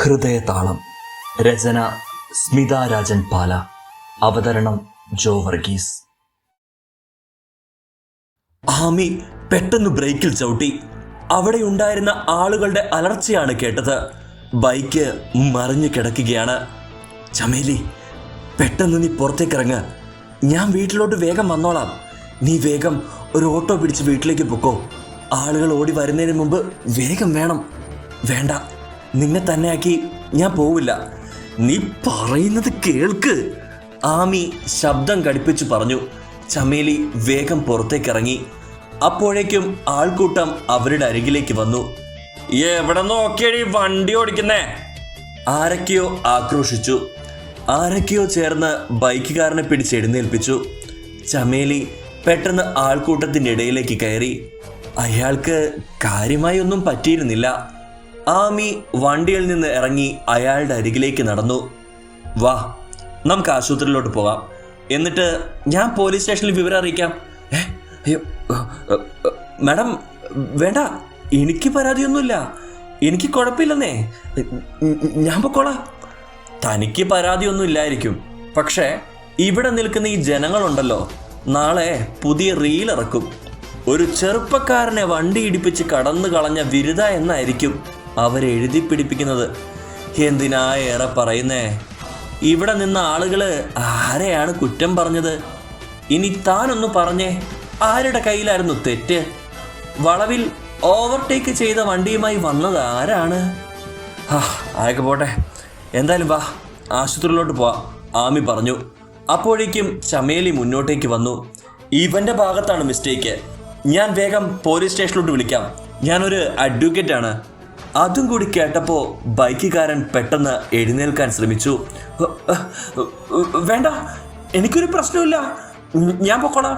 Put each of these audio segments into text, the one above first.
ഹൃദയതാളം. രചന സ്മിത രാജൻ പാല. അവതരണം ജോ വർഗീസ്. ആമി പെട്ടെന്ന് ബ്രേക്കിൽ ചവിട്ടി. അവിടെ ഉണ്ടായിരുന്ന ആളുകളുടെ അലർച്ചയാണ് കേട്ടത്. ബൈക്ക് മറിഞ്ഞു കിടക്കുകയാണ്. ചമേലി, പെട്ടെന്ന് നീ പുറത്തേക്കിറങ്ങ്. ഞാൻ വീട്ടിലോട്ട് വേഗം വന്നോളാം. നീ വേഗം ഒരു ഓട്ടോ പിടിച്ച് വീട്ടിലേക്ക് പൊക്കോ. ആളുകൾ ഓടി വരുന്നതിന് മുമ്പ് വേഗം വേണം. വേണ്ട, നിന്നെ തന്നെയാക്കി ഞാൻ പോവില്ല. നീ പറയുന്നത് കേൾക്ക്. ആമി ശബ്ദം കടുപ്പിച്ചു പറഞ്ഞു. ചമേലി വേഗം പുറത്തേക്കിറങ്ങി. അപ്പോഴേക്കും ആൾക്കൂട്ടം അവരുടെ അരികിലേക്ക് വന്നു. എവിടെ നോക്കിയടി വണ്ടി ഓടിക്കുന്നേ? ആരൊക്കെയോ ആക്രോശിച്ചു. ആരൊക്കെയോ ചേർന്ന് ബൈക്കുകാരനെ പിടിച്ച് എഴുന്നേൽപ്പിച്ചു. ചമേലി പെട്ടെന്ന് ആൾക്കൂട്ടത്തിൻ്റെ ഇടയിലേക്ക് കയറി. അയാൾക്ക് കാര്യമായി ഒന്നും പറ്റിയിരുന്നില്ല. ആമി വണ്ടിയിൽ നിന്ന് ഇറങ്ങി അയാളുടെ അരികിലേക്ക് നടന്നു. വാ, നമുക്ക് ആശുപത്രിയിലോട്ട് പോകാം. എന്നിട്ട് ഞാൻ പോലീസ് സ്റ്റേഷനിൽ വിവരം അറിയിക്കാം. അയ്യോ മാഡം, വേണ്ട, എനിക്ക് പരാതിയൊന്നുമില്ല. എനിക്ക് കുഴപ്പമില്ലെന്നേ. ഞാൻ പൊക്കോളാം. തനിക്ക് പരാതിയൊന്നും ഇല്ലായിരിക്കും. പക്ഷേ ഇവിടെ നിൽക്കുന്ന ഈ ജനങ്ങളുണ്ടല്ലോ, നാളെ പുതിയ റീൽ ഇറക്കും. ഒരു ചെറുപ്പക്കാരനെ വണ്ടി ഇടിപ്പിച്ച് കടന്നു കളഞ്ഞ വിരുദ എന്നായിരിക്കും അവരെഴുതി പിടിപ്പിക്കുന്നത്. എന്തിനാ ഏറെ പറയുന്നേ? ഇവിടെ നിന്ന ആളുകള് ആരെയാണ് കുറ്റം പറഞ്ഞത്? ഇനി താനൊന്ന് പറഞ്ഞേ, ആരുടെ കയ്യിലായിരുന്നു തെറ്റ്? വളവിൽ ഓവർടേക്ക് ചെയ്ത വണ്ടിയുമായി വന്നത് ആരാണ്? ആയൊക്കെ പോട്ടെ, എന്തായാലും വാ, ആശുപത്രിയിലോട്ട് പോവാം, ആമി പറഞ്ഞു. അപ്പോഴേക്കും ചമേലി മുന്നോട്ടേക്ക് വന്നു. ഇവന്റെ ഭാഗത്താണ് മിസ്റ്റേക്ക്. ഞാൻ വേഗം പോലീസ് സ്റ്റേഷനിലോട്ട് വിളിക്കാം. ഞാനൊരു അഡ്വക്കേറ്റാണ്. അതും കൂടി കേട്ടപ്പോൾ ബൈക്കുകാരൻ പെട്ടെന്ന് എഴുന്നേൽക്കാൻ ശ്രമിച്ചു. വേണ്ട, എനിക്കൊരു പ്രശ്നമില്ല, ഞാൻ പൊക്കോളാം.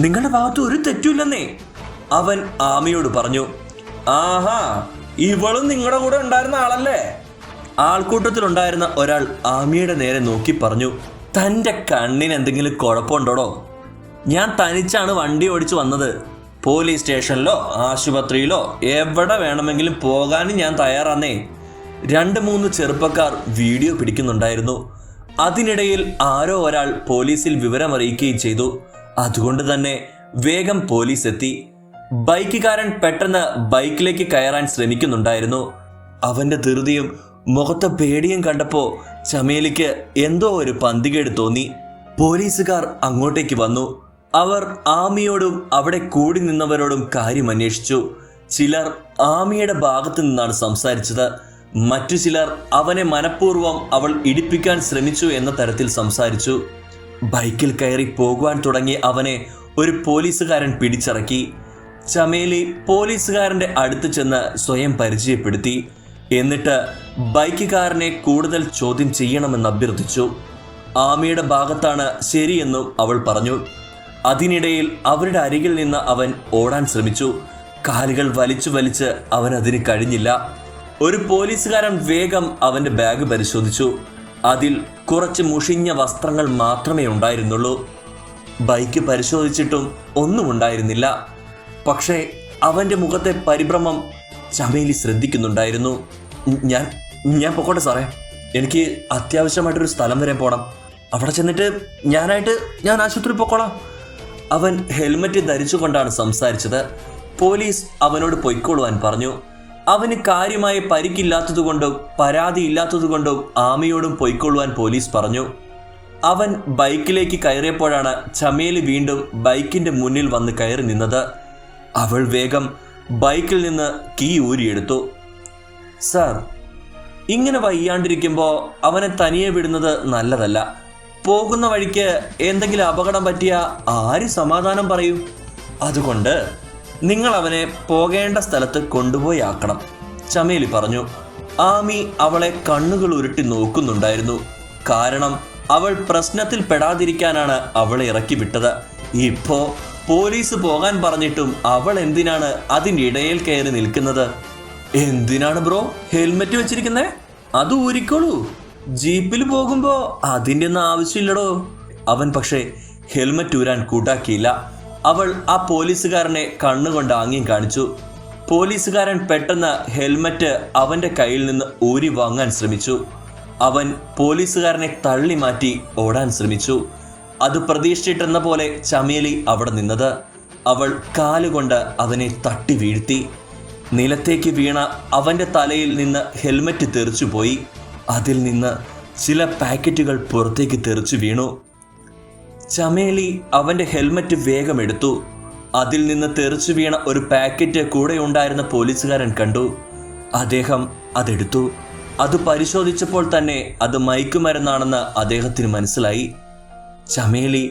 നിങ്ങളുടെ ഭാഗത്ത് ഒരു തെറ്റുമില്ലെന്നേ അവൻ ആമിയോട് പറഞ്ഞു. ആഹാ, ഇവളും നിങ്ങളുടെ കൂടെ ഉണ്ടായിരുന്ന ആളല്ലേ? ആൾക്കൂട്ടത്തിലുണ്ടായിരുന്ന ഒരാൾ ആമിയുടെ നേരെ നോക്കി പറഞ്ഞു. തൻ്റെ കണ്ണിന് എന്തെങ്കിലും കുഴപ്പമുണ്ടോടോ? ഞാൻ തനിച്ചാണ് വണ്ടി ഓടിച്ചു വന്നത്. പോലീസ് സ്റ്റേഷനിലോ ആശുപത്രിയിലോ എവിടെ വേണമെങ്കിലും പോകാനും ഞാൻ തയ്യാറാന്നേ. 2-3 ചെറുപ്പക്കാർ വീഡിയോ പിടിക്കുന്നുണ്ടായിരുന്നു. അതിനിടയിൽ ആരോ ഒരാൾ പോലീസിൽ വിവരമറിയിക്കുകയും ചെയ്തു. അതുകൊണ്ട് തന്നെ വേഗം പോലീസ് എത്തി. ബൈക്കുകാരൻ പെട്ടെന്ന് ബൈക്കിലേക്ക് കയറാൻ ശ്രമിക്കുന്നുണ്ടായിരുന്നു. അവന്റെ ധൃതിയും മുഖത്തെ പേടിയും കണ്ടപ്പോൾ ചമേലിക്ക് എന്തോ ഒരു പന്തികേട് തോന്നി. പോലീസുകാർ അങ്ങോട്ടേക്ക് വന്നു. അവർ ആമിയോടും അവിടെ കൂടി നിന്നവരോടും കാര്യം അന്വേഷിച്ചു. ചിലർ ആമിയുടെ ഭാഗത്തു നിന്നാണ് സംസാരിച്ചത്. മറ്റു ചിലർ അവനെ മനഃപൂർവ്വം അവൾ ഇടിപ്പിക്കാൻ ശ്രമിച്ചു എന്ന തരത്തിൽ സംസാരിച്ചു. ബൈക്കിൽ കയറി പോകുവാൻ തുടങ്ങിയ അവനെ ഒരു പോലീസുകാരൻ പിടിച്ചിറക്കി. ചമേലി പോലീസുകാരൻ്റെ അടുത്ത് ചെന്ന് സ്വയം പരിചയപ്പെടുത്തി. എന്നിട്ട് ബൈക്കുകാരനെ കൂടുതൽ ചോദ്യം ചെയ്യണമെന്ന് അഭ്യർത്ഥിച്ചു. ആമിയുടെ ഭാഗത്താണ് ശരിയെന്നും അവൾ പറഞ്ഞു. അതിനിടയിൽ അവരുടെ അരികിൽ നിന്ന് അവൻ ഓടാൻ ശ്രമിച്ചു. കാലുകൾ വലിച്ചു വലിച്ച് അവൻ അതിന് കഴിഞ്ഞില്ല. ഒരു പോലീസുകാരൻ വേഗം അവൻ്റെ ബാഗ് പരിശോധിച്ചു. അതിൽ കുറച്ച് മുഷിഞ്ഞ വസ്ത്രങ്ങൾ മാത്രമേ ഉണ്ടായിരുന്നുള്ളൂ. ബൈക്ക് പരിശോധിച്ചിട്ടും ഒന്നും ഉണ്ടായിരുന്നില്ല. പക്ഷേ അവൻ്റെ മുഖത്തെ പരിഭ്രമം ചമേലി ശ്രദ്ധിക്കുന്നുണ്ടായിരുന്നു. ഞാൻ പൊക്കോട്ടെ സാറേ, എനിക്ക് അത്യാവശ്യമായിട്ടൊരു സ്ഥലം വരെ പോകണം. അവിടെ ചെന്നിട്ട് ഞാൻ ആശുപത്രി പൊക്കോളാം. അവൻ ഹെൽമറ്റ് ധരിച്ചുകൊണ്ടാണ് സംസാരിച്ചത്. പോലീസ് അവനോട് പൊയ്ക്കൊള്ളുവാൻ പറഞ്ഞു. അവന് കാര്യമായ പരിക്കില്ലാത്തതുകൊണ്ടും പരാതിയില്ലാത്തതുകൊണ്ടും ആമിയോടും പൊയ്ക്കൊള്ളുവാൻ പോലീസ് പറഞ്ഞു. അവൻ ബൈക്കിലേക്ക് കയറിയപ്പോഴാണ് ചമേലി വീണ്ടും ബൈക്കിൻ്റെ മുന്നിൽ വന്ന് കയറി നിന്നത്. അവൾ വേഗം ബൈക്കിൽ നിന്ന് കീ ഊരിയെടുത്തു. സാർ, ഇങ്ങനെ വയ്യാണ്ടിരിക്കുമ്പോൾ അവനെ തനിയെ വിടുന്നത് നല്ലതല്ല. പോകുന്ന വഴിക്ക് എന്തെങ്കിലും അപകടം പറ്റിയ ആര് സമാധാനം പറയൂ? അതുകൊണ്ട് നിങ്ങൾ അവനെ പോകേണ്ട സ്ഥലത്ത് കൊണ്ടുപോയി ആക്കണം, ചമേലി പറഞ്ഞു. ആമി അവളെ കണ്ണുകൾ ഉരുട്ടി നോക്കുന്നുണ്ടായിരുന്നു. കാരണം അവൾ പ്രശ്നത്തിൽ പെടാതിരിക്കാനാണ് അവളെ ഇറക്കി വിട്ടത്. ഇപ്പോ പോലീസ് പോകാൻ പറഞ്ഞിട്ടും അവൾ എന്തിനാണ് അതിൻ്റെ ഇടയിൽ കയറി നിൽക്കുന്നത്? എന്തിനാണ് ബ്രോ ഹെൽമെറ്റ് വെച്ചിരിക്കുന്നേ? അത് ഊരിക്കോളൂ. ജീപ്പിൽ പോകുമ്പോ അതിൻ്റെ ഒന്നും ആവശ്യമില്ലടോ. അവൻ പക്ഷേ ഹെൽമെറ്റ് ഊരാൻ കൂട്ടാക്കിയില്ല. അവൾ ആ പോലീസുകാരനെ കണ്ണുകൊണ്ട് ആംഗ്യം കാണിച്ചു. പോലീസുകാരൻ പെട്ടെന്ന് ഹെൽമറ്റ് അവൻ്റെ കയ്യിൽ നിന്ന് ഊരി വാങ്ങാൻ ശ്രമിച്ചു. അവൻ പോലീസുകാരനെ തള്ളി മാറ്റി ഓടാൻ ശ്രമിച്ചു. അത് പ്രതീക്ഷിച്ചിട്ടെന്ന പോലെ ചമേലി അവിടെ നിന്നത്. അവൾ കാലുകൊണ്ട് അവനെ തട്ടി വീഴ്ത്തി. നിലത്തേക്ക് വീണ അവൻ്റെ തലയിൽ നിന്ന് ഹെൽമറ്റ് തെറിച്ചുപോയി. അതിൽ നിന്ന് ചില പാക്കറ്റുകൾ പുറത്തേക്ക് തെറിച്ചു വീണു. ചമേലി അവൻ്റെ ഹെൽമറ്റ് വേഗം എടുത്തു. അതിൽ നിന്ന് തെറിച്ചു വീണ ഒരു പാക്കറ്റ് കൂടെ ഉണ്ടായിരുന്ന പോലീസുകാരൻ കണ്ടു. അദ്ദേഹം അതെടുത്തു. അത് പരിശോധിച്ചപ്പോൾ തന്നെ അത് മയക്കുമരുന്നാണെന്ന് അദ്ദേഹത്തിന് മനസ്സിലായി. ചമേലി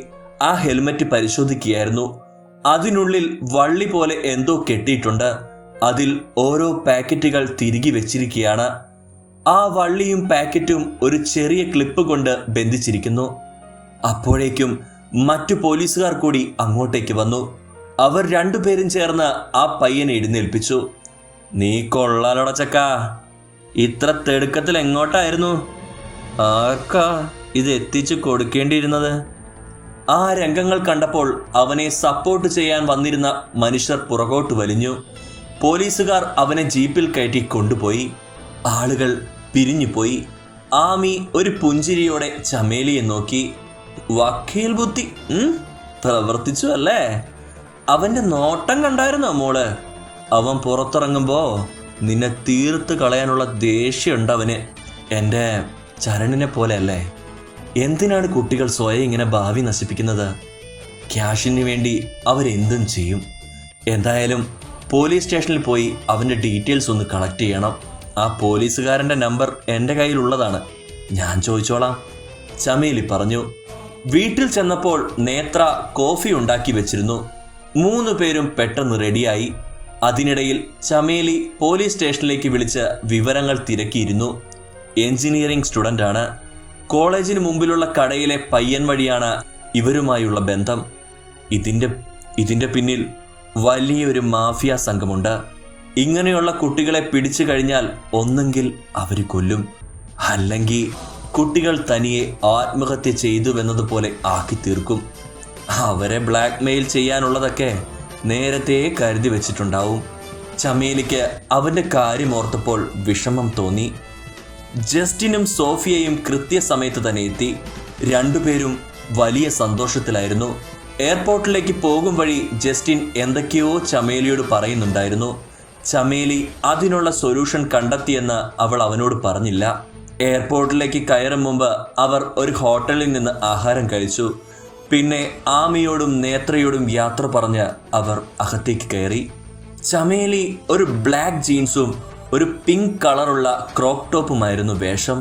ആ ഹെൽമറ്റ് പരിശോധിക്കുകയായിരുന്നു. അതിനുള്ളിൽ വള്ളി പോലെ എന്തോ കെട്ടിയിട്ടുണ്ട്. അതിൽ ഓരോ പാക്കറ്റുകൾ തിരികെ വെച്ചിരിക്കുകയാണ്. ആ വള്ളിയും പാക്കറ്റും ഒരു ചെറിയ ക്ലിപ്പ് കൊണ്ട് ബന്ധിച്ചിരിക്കുന്നു. അപ്പോഴേക്കും മറ്റു പോലീസുകാർ കൂടി അങ്ങോട്ടേക്ക് വന്നു. അവർ രണ്ടുപേരും ചേർന്ന് ആ പയ്യനെ എഴുന്നേൽപ്പിച്ചു. നീ കൊള്ളാലോട ചക്ക, ഇത്ര തിടുക്കത്തിൽ എങ്ങോട്ടായിരുന്നു? ആർക്കാ ഇത് എത്തിച്ചു കൊടുക്കേണ്ടിയിരുന്നത്? ആ രംഗങ്ങൾ കണ്ടപ്പോൾ അവനെ സപ്പോർട്ട് ചെയ്യാൻ വന്നിരുന്ന മനുഷ്യർ പുറകോട്ട് വലിഞ്ഞു. പോലീസുകാർ അവനെ ജീപ്പിൽ കയറ്റി കൊണ്ടുപോയി. ആളുകൾ പിരിഞ്ഞുപോയി. ആമി ഒരു പുഞ്ചിരിയോടെ ചമേലിയെ നോക്കി. വക്കീൽ ബുദ്ധി പ്രവർത്തിച്ചു അല്ലേ? അവൻ്റെ നോട്ടം കണ്ടായിരുന്നോ മോള്? അവൻ പുറത്തിറങ്ങുമ്പോ നിന്നെ തീർത്ത് കളയാനുള്ള ദേഷ്യമുണ്ട് അവന്. എൻ്റെ ചരണിനെ പോലെ അല്ലേ? എന്തിനാണ് കുട്ടികൾ സ്വയം ഇങ്ങനെ ഭാവി നശിപ്പിക്കുന്നത്? ക്യാഷിന് വേണ്ടി അവരെന്തും ചെയ്യും. എന്തായാലും പോലീസ് സ്റ്റേഷനിൽ പോയി അവൻ്റെ ഡീറ്റെയിൽസ് ഒന്ന് കളക്ട് ചെയ്യണം. ആ പോലീസുകാരൻ്റെ നമ്പർ എൻ്റെ കയ്യിലുള്ളതാണ്, ഞാൻ ചോദിച്ചോളാം, ചമേലി പറഞ്ഞു. വീട്ടിൽ ചെന്നപ്പോൾ നേത്ര കോഫി ഉണ്ടാക്കി വെച്ചിരുന്നു. 3 പേരും പെട്ടെന്ന് റെഡിയായി. അതിനിടയിൽ ചമേലി പോലീസ് സ്റ്റേഷനിലേക്ക് വിളിച്ച് വിവരങ്ങൾ തിരക്കിയിരുന്നു. എഞ്ചിനീയറിംഗ് സ്റ്റുഡൻ്റ് ആണ്. കോളേജിന് മുമ്പിലുള്ള കടയിലെ പയ്യൻ വഴിയാണ് ഇവരുമായുള്ള ബന്ധം. ഇതിൻ്റെ പിന്നിൽ വലിയൊരു മാഫിയ സംഘമുണ്ട്. ഇങ്ങനെയുള്ള കുട്ടികളെ പിടിച്ചു കഴിഞ്ഞാൽ ഒന്നെങ്കിൽ അവർ കൊല്ലും, അല്ലെങ്കിൽ കുട്ടികൾ തനിയെ ആത്മഹത്യ ചെയ്തുവെന്നതുപോലെ ആക്കി തീർക്കും. അവരെ ബ്ലാക്ക് മെയിൽ ചെയ്യാനുള്ളതൊക്കെ നേരത്തെ കരുതി വെച്ചിട്ടുണ്ടാവും. ചമേലിക്ക് അവൻ്റെ കാര്യം ഓർത്തപ്പോൾ വിഷമം തോന്നി. ജസ്റ്റിനും സോഫിയയും കൃത്യസമയത്ത് തന്നെ എത്തി. രണ്ടുപേരും വലിയ സന്തോഷത്തിലായിരുന്നു. എയർപോർട്ടിലേക്ക് പോകും വഴി ജസ്റ്റിൻ എന്തൊക്കെയോ ചമേലിയോട് പറയുന്നുണ്ടായിരുന്നു. ചമേലി അതിനുള്ള സൊല്യൂഷൻ കണ്ടെത്തിയെന്ന് അവൾ അവനോട് പറഞ്ഞില്ല. എയർപോർട്ടിലേക്ക് കയറും മുമ്പ് അവർ ഒരു ഹോട്ടലിൽ നിന്ന് ആഹാരം കഴിച്ചു. പിന്നെ ആമിയോടും നേത്രയോടും യാത്ര പറഞ്ഞ് അവർ അകത്തേക്ക് കയറി. ചമേലി ഒരു ബ്ലാക്ക് ജീൻസും ഒരു പിങ്ക് കളറുള്ള ക്രോപ്പ് ടോപ്പുമായിരുന്നു വേഷം.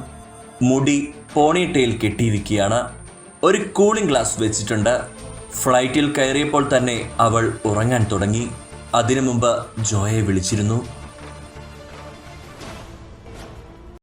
മുടി പോണി ടെയിൽ കെട്ടിയിരിക്കുകയാണ്. ഒരു കൂളിംഗ് ഗ്ലാസ് വെച്ചിട്ടുണ്ട്. ഫ്ലൈറ്റിൽ കയറിയപ്പോൾ തന്നെ അവൾ ഉറങ്ങാൻ തുടങ്ങി. അതിനു മുമ്പ് ജോയെ വിളിച്ചിരുന്നു.